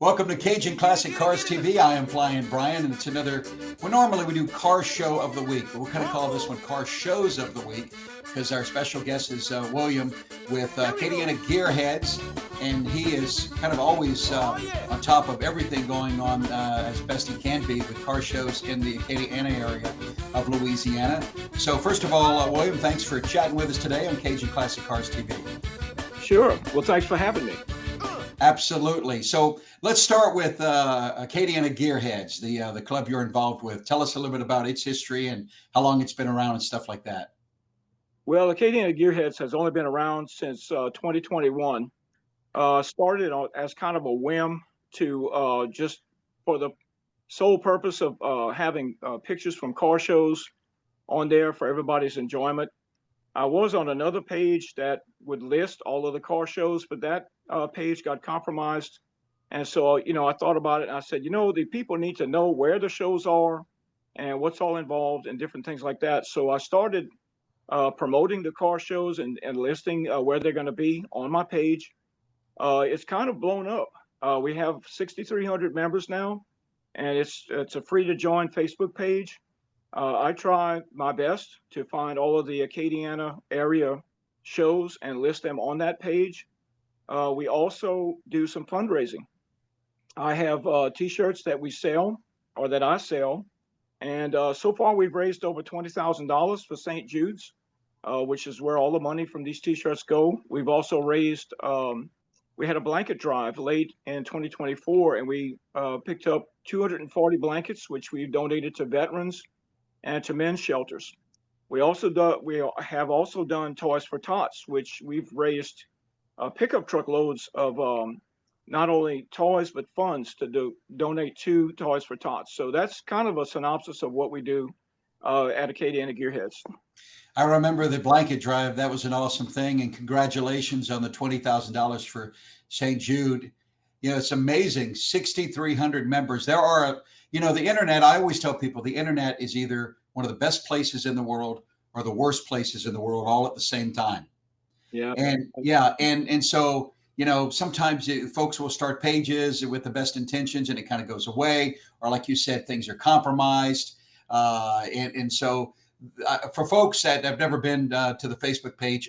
Welcome to Cajun Classic Cars TV. I am Flying Brian, and it's another. Well, normally we do Car Show of the Week, but we're going to call this one Car Shows of the Week because our special guest is William with Acadiana Gearheads, and he is kind of always on top of everything going on as best he can be with car shows in the Acadiana area of Louisiana. So, first of all, William, thanks for chatting with us today on Cajun Classic Cars TV. Sure. Well, thanks for having me. Absolutely. So let's start with Acadiana Gearheads, the club you're involved with. Tell us a little bit about its history and how long it's been around and stuff like that. Well, Acadiana Gearheads has only been around since 2021. Started as kind of a whim to just for the sole purpose of having pictures from car shows on there for everybody's enjoyment. I was on another page that would list all of the car shows, but that page got compromised. And so, I thought about it and I said, the people need to know where the shows are and what's all involved and different things like that. So I started promoting the car shows and listing where they're going to be on my page. It's kind of blown up. We have 6,300 members now, and it's a free to join Facebook page. I try my best to find all of the Acadiana area shows and list them on that page. We also do some fundraising. I have T-shirts that we sell or that I sell. And so far we've raised over $20,000 for St. Jude's, which is where all the money from these T-shirts go. We've also raised, we had a blanket drive late in 2024, and we picked up 240 blankets, which we donated to veterans and to men's shelters. We have also done Toys for Tots, which we've raised pickup truckloads of not only toys but funds to donate to Toys for Tots. So that's kind of a synopsis of what we do at Acadiana Gearheads. I remember the blanket drive. That was an awesome thing, and congratulations on the $20,000 for St. Jude. It's amazing. 6,300 members. There are, the internet. I always tell people the internet is either one of the best places in the world or the worst places in the world all at the same time. Yeah. And so, sometimes folks will start pages with the best intentions and it kind of goes away. Or like you said, things are compromised. And so for folks that have never been to the Facebook page,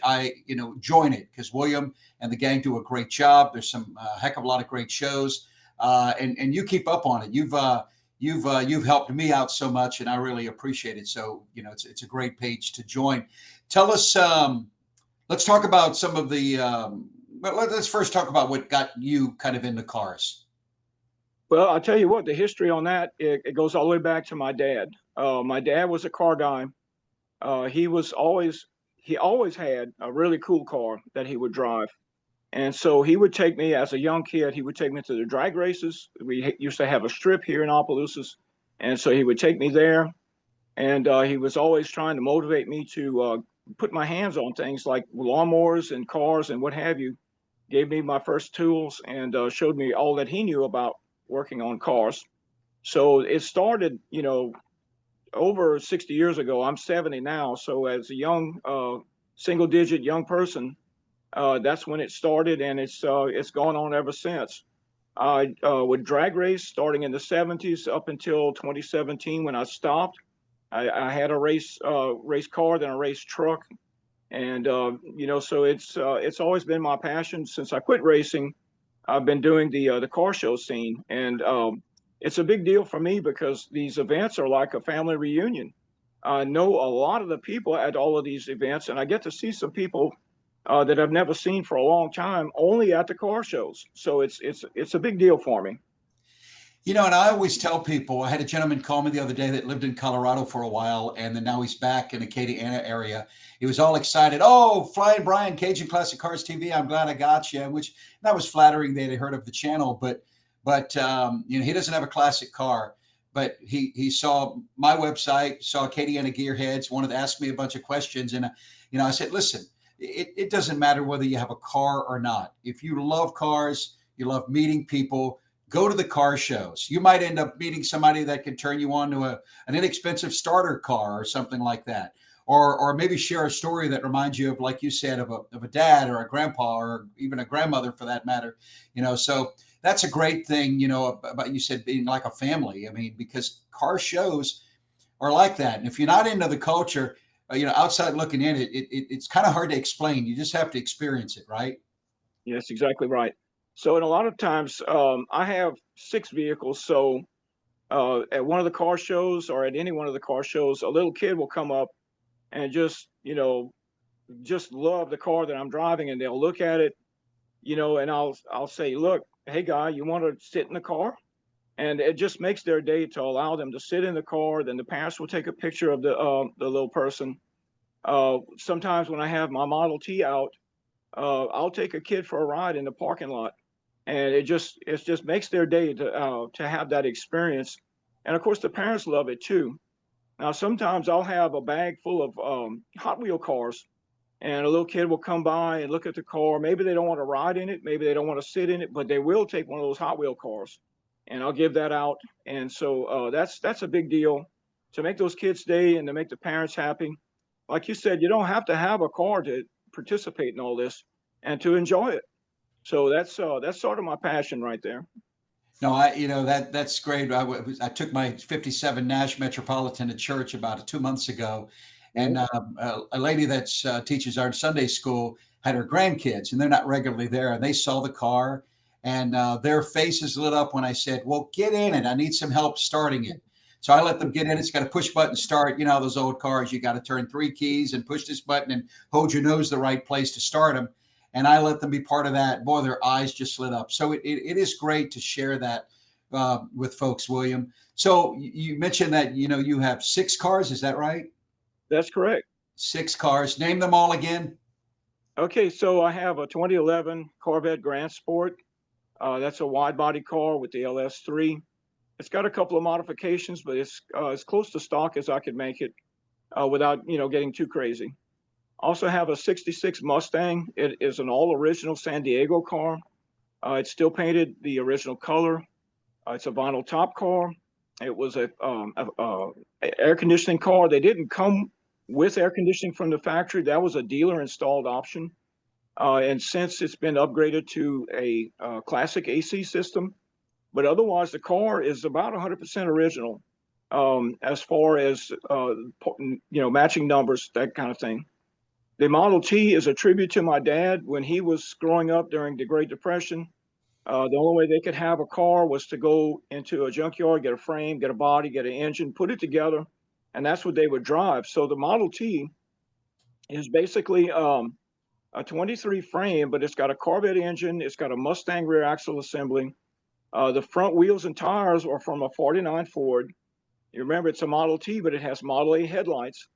join it because William and the gang do a great job. There's some heck of a lot of great shows, and you keep up on it. You've helped me out so much, and I really appreciate it. So it's a great page to join. Tell us. Let's talk about some of the. Let's first talk about what got you kind of into cars. Well, I'll tell you what. The history on that it goes all the way back to my dad. My dad was a car guy. He always had a really cool car that he would drive. And so he would take me as a young kid, he would take me to the drag races. We used to have a strip here in Opelousas. And so he would take me there. And he was always trying to motivate me to put my hands on things like lawnmowers and cars and what have you. Gave me my first tools and showed me all that he knew about working on cars. So it started, over 60 years ago. I'm 70 now. So as a young, single digit young person, that's when it started, and it's gone on ever since. I would drag race starting in the 70s up until 2017 when I stopped. I had a race car, then a race truck, and so it's always been my passion since I quit racing. I've been doing the car show scene, and it's a big deal for me because these events are like a family reunion. I know a lot of the people at all of these events, and I get to see some people that I've never seen for a long time, only at the car shows. So it's a big deal for me. And I always tell people, I had a gentleman call me the other day that lived in Colorado for a while, and then now he's back in the Acadiana area. He was all excited. Oh, Flying Brian, Cajun Classic Cars TV. I'm glad I got you. Which that was flattering. They had heard of the channel, but he doesn't have a classic car. But he saw my website, saw Acadiana Gearheads, wanted to ask me a bunch of questions, and I said, listen. It doesn't matter whether you have a car or not. If you love cars, you love meeting people, go to the car shows. You might end up meeting somebody that can turn you on to an inexpensive starter car or something like that. Or maybe share a story that reminds you of, like you said, of a dad or a grandpa or even a grandmother for that matter. So that's a great thing, you know, about you said being like a family. I mean, because car shows are like that. And if you're not into the culture, you know, outside looking in it's kind of hard to explain. You just have to experience it, right? Yes, exactly right. So, and a lot of times, I have 6 vehicles. So, at one of the car shows or at any one of the car shows, a little kid will come up and just, just love the car that I'm driving, and they'll look at it, and I'll say, "Look, hey guy, you want to sit in the car?" And it just makes their day to allow them to sit in the car. Then the parents will take a picture of the little person. Sometimes when I have my Model T out, I'll take a kid for a ride in the parking lot, and it just makes their day to have that experience. And of course, the parents love it too. Now, sometimes I'll have a bag full of Hot Wheel cars, and a little kid will come by and look at the car. Maybe they don't want to ride in it, maybe they don't want to sit in it, but they will take one of those Hot Wheel cars, and I'll give that out. And so that's a big deal to make those kids stay and to make the parents happy. Like you said, you don't have to have a car to participate in all this and to enjoy it. So that's sort of my passion right there. No, you know, that's great. I took my 57 Nash Metropolitan to church about 2 months ago, and Mhm. a lady that teaches our Sunday school had her grandkids, and they're not regularly there, and they saw the car, and their faces lit up when I said, "Well, get in it. I need some help starting it." So I let them get in. It's got a push button start. You know, those old cars, you got to turn 3 keys and push this button and hold your nose the right place to start them, and I let them be part of that. Boy, their eyes just lit up. So it is great to share that with folks, William. So you mentioned that you know you have 6 cars. Is that right? That's correct. 6 cars. Name them all again. Okay, so I have a 2011 Corvette Grand Sport. That's a wide body car with the LS3. It's got a couple of modifications, but it's as close to stock as I could make it without getting too crazy. Also have a '66 Mustang. It is an all original San Diego car. It's still painted the original color. It's a vinyl top car. It was a air conditioning car. They didn't come with air conditioning from the factory. That was a dealer installed option. And since it's been upgraded to a classic AC system, but otherwise the car is about 100% original as far as matching numbers, that kind of thing. The Model T is a tribute to my dad when he was growing up during the Great Depression. The only way they could have a car was to go into a junkyard, get a frame, get a body, get an engine, put it together, and that's what they would drive. So the Model T is basically a 23 frame, but it's got a Corvette engine, it's got a Mustang rear axle assembly. The front wheels and tires are from a 49 Ford. You remember it's a Model T, but it has Model A headlights.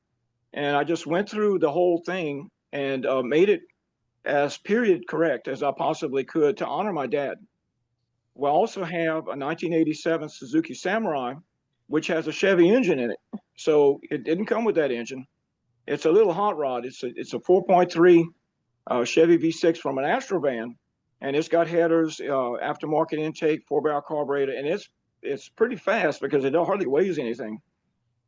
And I just went through the whole thing and made it as period correct as I possibly could to honor my dad. We also have a 1987 Suzuki Samurai, which has a Chevy engine in it. So it didn't come with that engine. It's a little hot rod. It's a 4.3 Chevy V6 from an Astrovan, and it's got headers, aftermarket intake, 4-barrel carburetor, and it's pretty fast because it hardly weighs anything.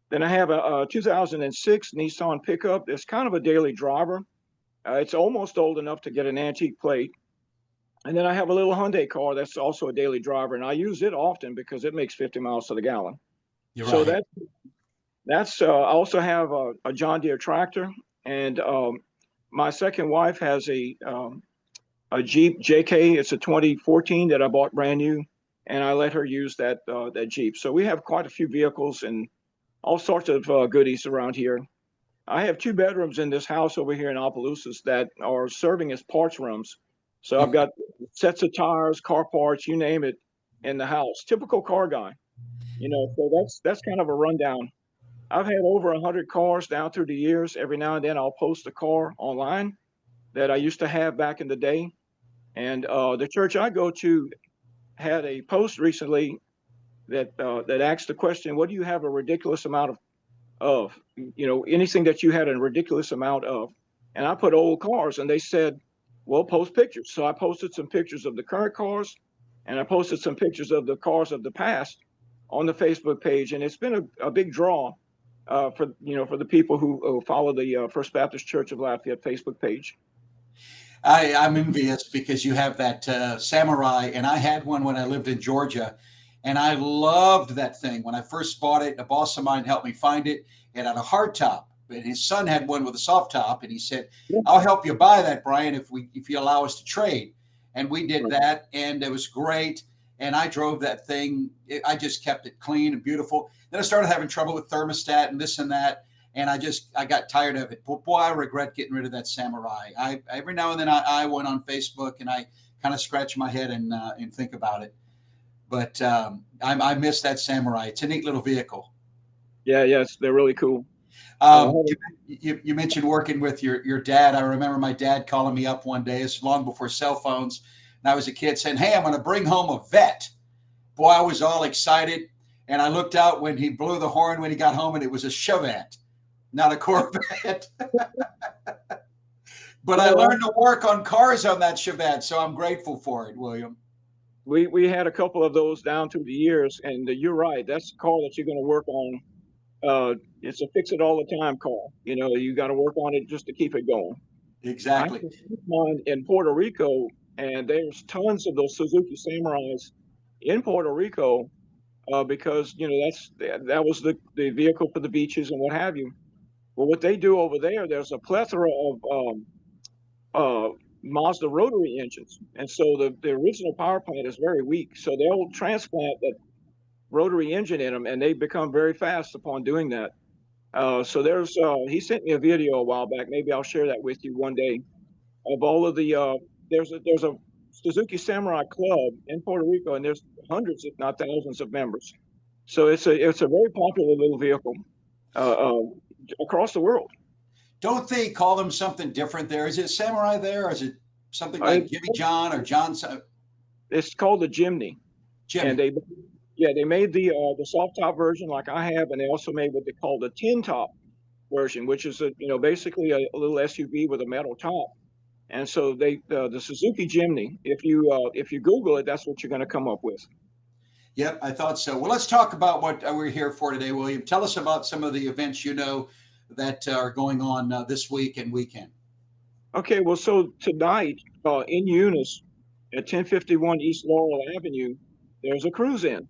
Then I have a 2006 Nissan pickup. It's kind of a daily driver. It's almost old enough to get an antique plate. And then I have a little Hyundai car that's also a daily driver, and I use it often because it makes 50 miles to the gallon. You're So right. that's I also have a John Deere tractor, and my second wife has a Jeep JK. It's a 2014 that I bought brand new, and I let her use that Jeep. So we have quite a few vehicles and all sorts of goodies around here. I have 2 bedrooms in this house over here in Opelousas that are serving as parts rooms. So I've got sets of tires, car parts, you name it, in the house. Typical car guy, So that's kind of a rundown. I've had over 100 cars down through the years. Every now and then I'll post a car online that I used to have back in the day. And the church I go to had a post recently that asked the question, "What do you have a ridiculous amount of anything that you had a ridiculous amount of?" And I put old cars, and they said, "Well, post pictures." So I posted some pictures of the current cars, and I posted some pictures of the cars of the past on the Facebook page, and it's been a big draw for the people who follow the First Baptist Church of Lafayette Facebook page. I'm envious because you have that samurai, and I had one when I lived in Georgia, and I loved that thing. When I first bought it, a boss of mine helped me find it. It had a hard top, and his son had one with a soft top, and he said, Yeah. "I'll help you buy that, Brian, if you allow us to trade." And we did Right. that, and it was great. And I drove that thing. I just kept it clean and beautiful. Then I started having trouble with thermostat and this and that, and I got tired of it. But boy, I regret getting rid of that samurai. I every now and then I went on Facebook and I kind of scratch my head and think about it. But I miss that samurai. It's a neat little vehicle. Yeah, yes, they're really cool. I Um, had you mentioned working with your dad. I remember my dad calling me up one day. It's long before cell phones, and I was a kid saying, "Hey, I'm going to bring home a vet." Boy, I was all excited, and I looked out when he blew the horn when he got home, and it was a Chevette, not a Corvette. But I well, learned to work on cars on that Chevette, so I'm grateful for it, William. we had a couple of those down through the years, and you're right. That's the car that you're going to work on. It's a fix it all the time car. You know, you got to work on it just to keep it going. I have Exactly. a friend of mine in Puerto Rico, and there's tons of those Suzuki Samurais in Puerto Rico because you know that was the vehicle for the beaches and what have you. Well, what they do over there, there's a plethora of uh, Mazda rotary engines, and so the original power plant is very weak. So they'll transplant that rotary engine in them, and they become very fast upon doing that. So he sent me a video a while back. Maybe I'll share that with you one day of all of the there's a Suzuki Samurai Club in Puerto Rico, and there's hundreds, if not thousands, of members. So it's a very popular little vehicle uh, uh, across the world. Don't they call them something different there? Is it Samurai there, or is it something Uh, like Jimmy John or John it's called the Jimny, and Jimmy? they made the soft top version like I have, and they also made what they call the tin top version, which is basically a little SUV with a metal top. And so the Suzuki Jimny, if you Google it, that's what you're going to come up with. Yep, I thought so. Well, let's talk about what we're here for today, William. Tell us about some of the events you know that are going on this week and weekend. Okay, well, so tonight in Eunice at 1051 East Laurel Avenue, there's a cruise in,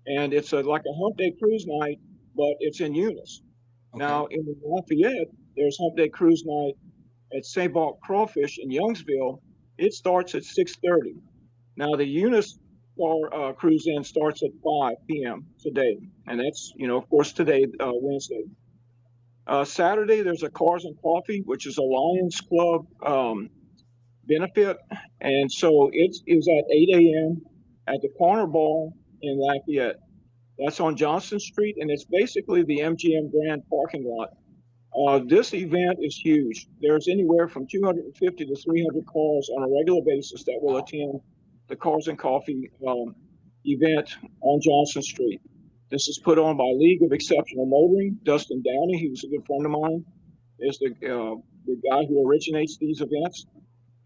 and it's like a hump day cruise night, but it's in Eunice. Okay. Now in Lafayette, there's hump day cruise night at St. Bart Crawfish in Youngsville. It starts at 6:30. Now the Eunice cruise in starts at 5 p.m. today, and that's of course today, Wednesday. Saturday there's a Cars and Coffee, which is a Lions Club benefit, and so it is at 8 a.m. at the Corner Bar in Lafayette. That's on Johnson Street, and it's basically the MGM Grand parking lot. This event is huge. There's anywhere from 250 to 300 cars on a regular basis that will Wow. attend the Cars and Coffee event on Johnson Street. This is put on by League of Exceptional Motoring. Dustin Downey, he was a good friend of mine, is the guy who originates these events,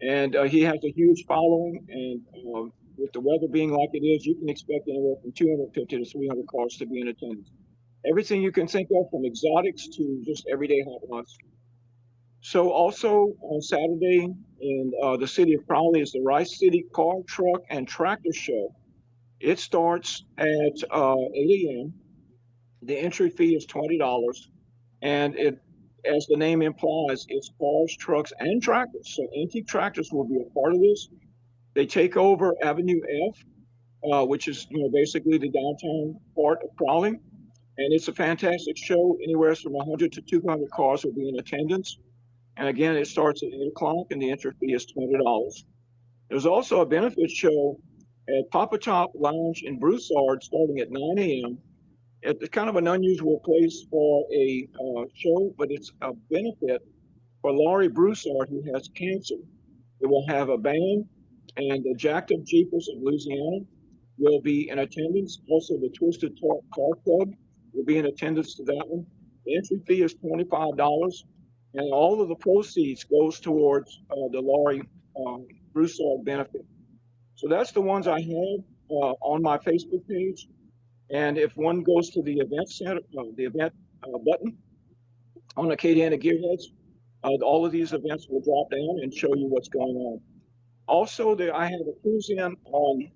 and he has a huge following. And with the weather being like it is, you can expect anywhere from 250 to 300 cars to be in attendance. Everything you can think of, from exotics to just everyday hot rods. So also on Saturday in the city of Crowley is the Rice City Car, Truck, and Tractor Show. It starts at 8 a.m. The entry fee is $20, and as the name implies, it's cars, trucks, and tractors. So antique tractors will be a part of this. They take over Avenue F, which is basically the downtown part of Crowley, and it's a fantastic show. Anywhere from 100 to 200 cars will be in attendance. And again, it starts at 8 o'clock, and the entry fee is $20. There's also a benefit show at Papa Top Lounge in Broussard starting at 9 a.m. It's kind of an unusual place for a show, but it's a benefit for Laurie Broussard, who has cancer. It will have a band, and the Jacked Up Jeepers of Louisiana will be in attendance. Also, the Twisted Talk Car Club will be in attendance to that one. The entry fee is $25, and all of the proceeds goes towards the Laurie Broussard benefit. So that's the ones I have on my Facebook page. And if one goes to the event center, the event button on Acadiana Gearheads, All of these events will drop down and show you what's going on. Also, I have a cruise in on,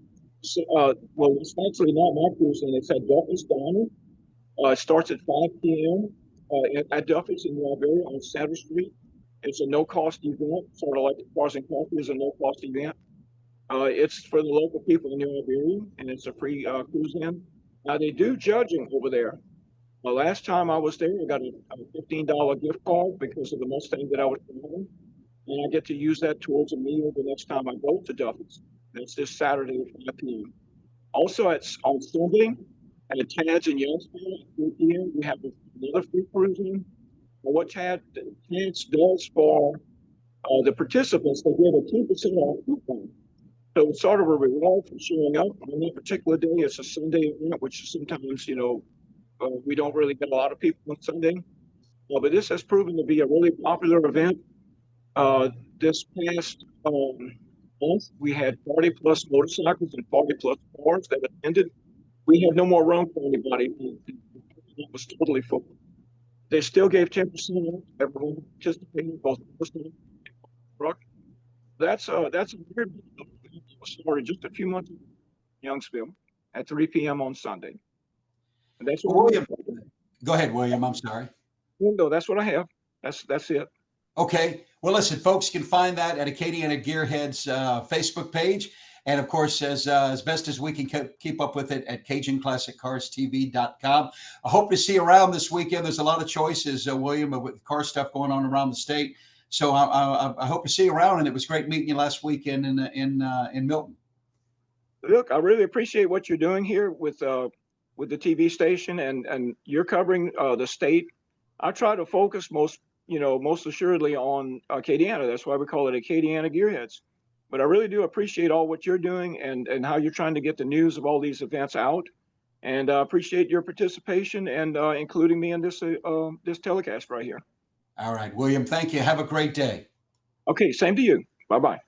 well, it's actually not my cruise in, it's at Duffy's Diner. It starts at 5 p.m. At Duffy's in Roberta on Center Street. It's a no-cost event, sort of like the Cars and Coffee is a no-cost event. It's for the local people in the area, and it's a free cruise in. Now, they do judging over there. The last time I was there, I got a $15 gift card because of the Mustang that I was driving, and I get to use that towards a meal the next time I go to Duffy's. That's this Saturday at 5 p.m. Also, on Sunday at Tad's in Youngstown at 3 p.m., we have another free cruising. What Tad's does for the participants, they give a 10% off coupon. So it's sort of a reward for showing up on that particular day. It's a Sunday event, which sometimes, we don't really get a lot of people on Sunday. But this has proven to be a really popular event. This past month, we had 40 plus motorcycles and 40 plus cars that attended. We had no more room for anybody. It was totally full. They still gave 10% off everyone participating, both personal and truck. That's a weird started just a few months ago in Youngsville at 3 p.m. on Sunday. And that's what William, go ahead, William. I'm sorry. No, that's what I have. That's it. Okay. Well, listen, folks can find that at Acadiana Gearhead's Facebook page. And of course, as best as we can keep up with it at CajunClassicCarsTV.com. I hope to see you around this weekend. There's a lot of choices, William, with car stuff going on around the state. So I hope to see you around. And it was great meeting you last weekend in Milton. Look, I really appreciate what you're doing here with the TV station, and you're covering the state. I try to focus most assuredly on Acadiana. That's why we call it Acadiana Gearheads. But I really do appreciate all what you're doing and how you're trying to get the news of all these events out. And I appreciate your participation and including me in this telecast right here. All right, William, thank you. Have a great day. Okay, same to you. Bye-bye.